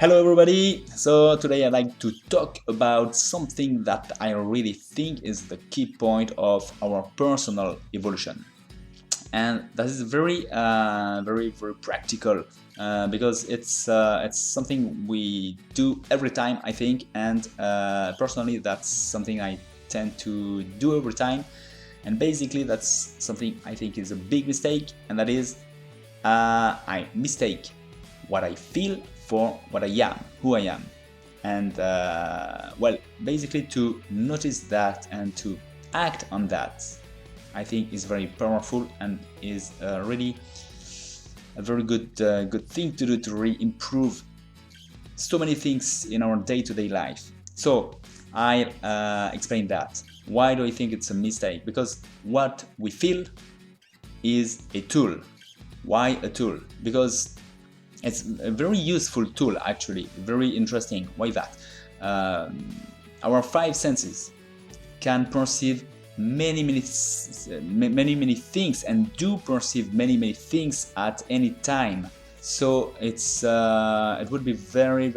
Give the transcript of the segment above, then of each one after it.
Hello everybody! So today I'd like to talk about something that I really think is the key point of our personal evolution. And that is very practical because it's something we do every time, I think, and personally that's something I tend to do every time, and basically that's something I think is a big mistake, and that is I mistake what I feel for what I am, who I am. And well, basically to notice that and to act on that, I think is very powerful and is really a very good thing to do to really improve so many things in our day-to-day life. So I explain that. Why do I think it's a mistake? Because what we feel is a tool. Why a tool? Because it's a very useful tool, actually, very interesting. Why that? Our five senses can perceive many things and do perceive many things at any time. So it would be very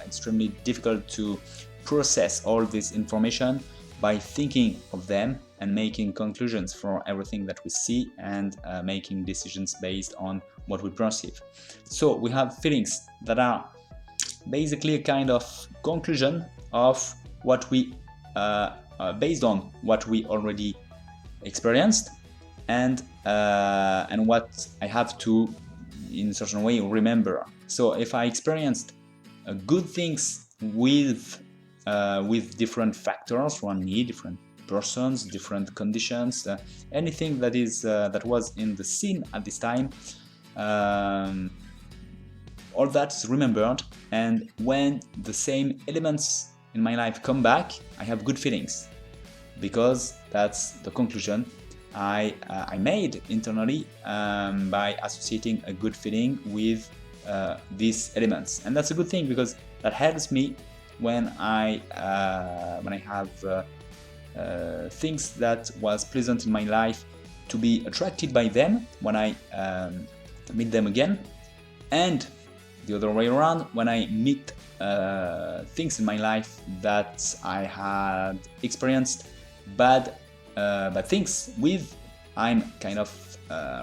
extremely difficult to process all this information by thinking of them and making conclusions for everything that we see and making decisions based on what we perceive. So we have feelings that are basically a kind of conclusion of what we based on what we already experienced and what I have to, in a certain way, remember. So if I experienced good things with different factors around me, different persons, different conditions, anything that is that was in the scene at this time, all that is remembered, and when the same elements in my life come back, I have good feelings, because that's the conclusion I made internally by associating a good feeling with these elements. And that's a good thing, because that helps me when I have things that was pleasant in my life to be attracted by them when I meet them again, and the other way around, when I meet things in my life that I had experienced bad things with, I'm kind of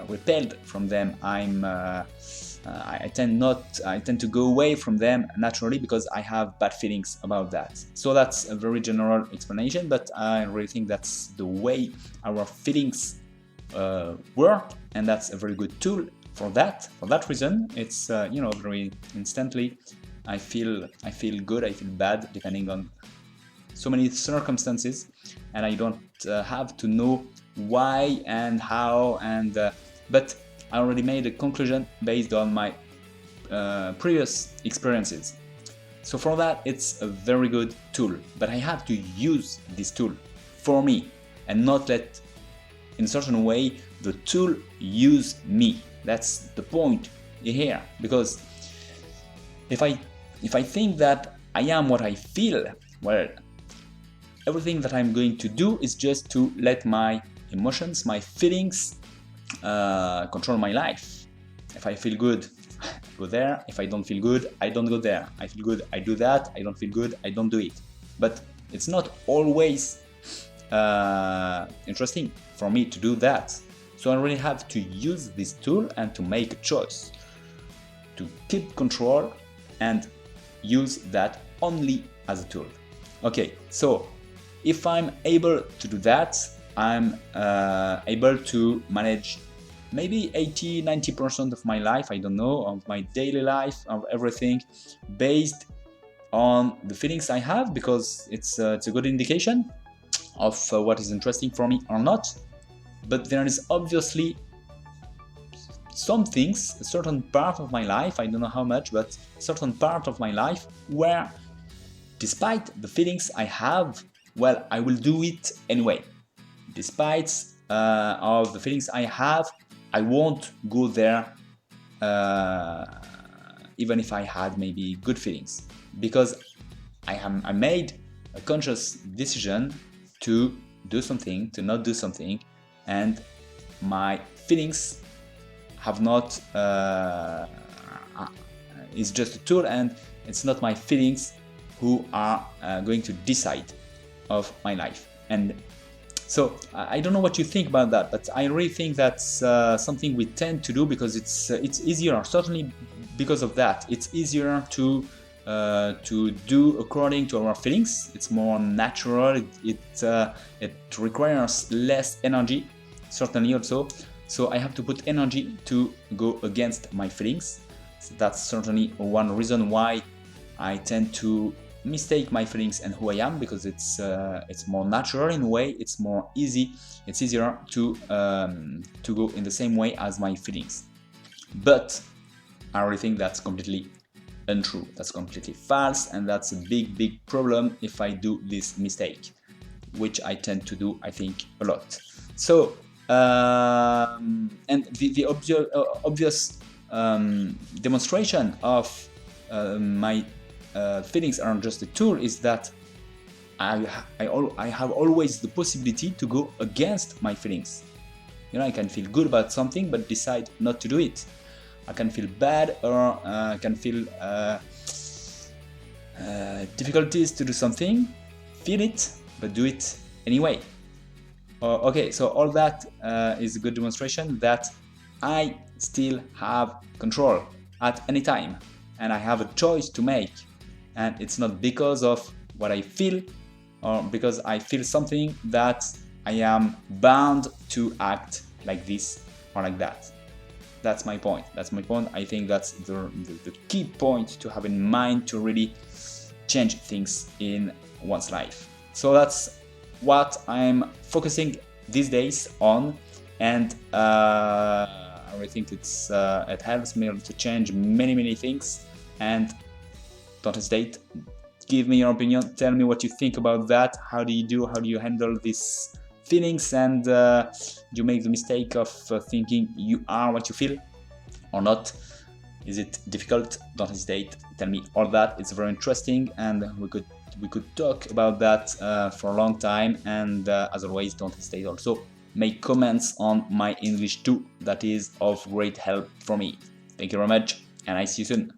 repelled from them. I tend to go away from them naturally because I have bad feelings about that. So that's a very general explanation, but I really think that's the way our feelings work, and that's a very good tool for that. For that reason, it's very instantly I feel good, I feel bad, depending on so many circumstances, and I don't have to know why and how, and but I already made a conclusion based on my previous experiences. So for that, it's a very good tool, but I have to use this tool for me and not let, in a certain way, the tool use me. That's the point here, because if I think that I am what I feel, well, everything that I'm going to do is just to let my emotions, my feelings control my life. If I feel good, I go there. If I don't feel good, I don't go there. I feel good, I do that. I don't feel good, I don't do it. But it's not always interesting for me to do that. So I really have to use this tool and to make a choice to keep control and use that only as a tool. Okay, so if I'm able to do that, I'm able to manage maybe 80-90% of my life, I don't know, of my daily life, of everything, based on the feelings I have, because it's a good indication of what is interesting for me or not. But there is obviously some things, a certain part of my life, I don't know how much, but a certain part of my life where, despite the feelings I have, well, I will do it anyway. Despite of the feelings I have, I won't go there even if I had maybe good feelings, because I made a conscious decision to do something, to not do something, and my feelings have not is just a tool, and it's not my feelings who are going to decide of my life. And so I don't know what you think about that, but I really think that's something we tend to do because it's easier. Certainly because of that, it's easier to do according to our feelings. It's more natural. It requires less energy, certainly also. So I have to put energy to go against my feelings. So that's certainly one reason why I tend to mistake my feelings and who I am, because it's more natural in a way. It's more easy. It's easier to go in the same way as my feelings. But I really think that's completely untrue. That's completely false, and that's a big problem if I do this mistake, which I tend to do, I think, a lot. So and the obvious demonstration of my feelings aren't just a tool is that I have always the possibility to go against my feelings. You know, I can feel good about something but decide not to do it. I can feel bad, or I can feel difficulties to do something, feel it, but do it anyway. Okay, so all that is a good demonstration that I still have control at any time, and I have a choice to make. And it's not because of what I feel or because I feel something that I am bound to act like this or like that. That's my point. I think that's the key point to have in mind to really change things in one's life. So that's what I'm focusing these days on, and I really think it helps me to change many things. And don't hesitate, give me your opinion, tell me what you think about that. How do you handle these feelings, and do you make the mistake of thinking you are what you feel or not? Is it difficult? Don't hesitate, tell me all that. It's very interesting, and we could talk about that for a long time. And as always, don't hesitate also make comments on my English too. That is of great help for me. Thank you very much, and I see you soon.